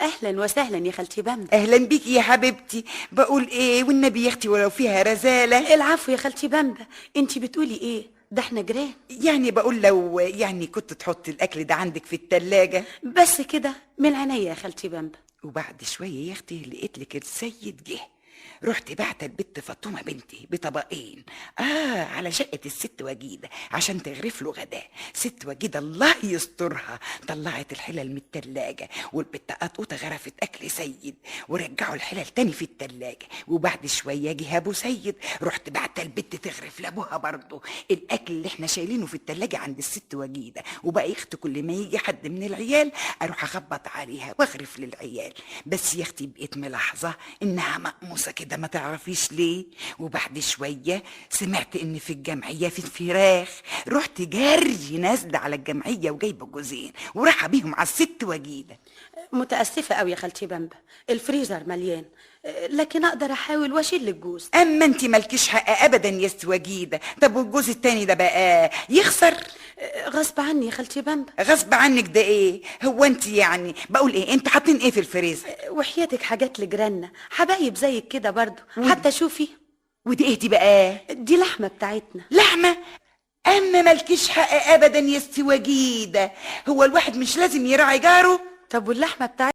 اهلا وسهلا يا خالتي بامبا. اهلا بيكي يا حبيبتي. بقول ايه والنبي يا اختي ولو فيها رزاله. العفو يا خالتي بامبا، انتي بتقولي ايه؟ ده احنا جيران. يعني بقول لو كنت تحطي الاكل ده عندك في التلاجة. بس كده من عينيا يا خالتي بامبا. وبعد شويه يا اختي لقيت لك السيد جه. رحت بعت البت فاطمه بنتي بطبقين على شقه الست وجيده عشان تغرف له غداه. ست وجيده الله يسترها طلعت الحلل من التلاجه، والبت قطقوطه غرفت اكل سيد ورجعوا الحلل تاني في التلاجه. وبعد شويه جه ابو سيد، رحت بعت البت تغرف لابوها برضه الاكل اللي احنا شايلينه في التلاجه عند الست وجيده. وبقى يختي كل ما يجي حد من العيال اروح اخبط عليها واغرف للعيال. بس يا اختي بقيت ملاحظه انها مقموصه كده ما تعرفيش ليه. وبعد شويه سمعت ان في الجمعيه في فراخ، رحت جري نازله على الجمعيه وجايبه جوزين وراح بيهم على الست وجيده. متاسفه قوي يا خالتي بامبا، الفريزر مليان، لكن اقدر احاول واشيل الجوز. اما انت مالكيش حق ابدا يا ست وجيده. طب والجوز التاني ده بقى يخسر؟ غصب عني يا خالتي بامبا. غصب عنك ده ايه؟ هو انت بقول ايه، انت حاطين ايه في الفريزر؟ وحياتك حاجات لجيراننا حبايب زيك كده برضو. حتى شوفي، ودي ايه دي بقى؟ دي لحمه بتاعتنا. لحمه؟ اما مالكيش حق ابدا يا ست وجيده. هو الواحد مش لازم يراعي جاره؟ طب واللحمه بتاعتنا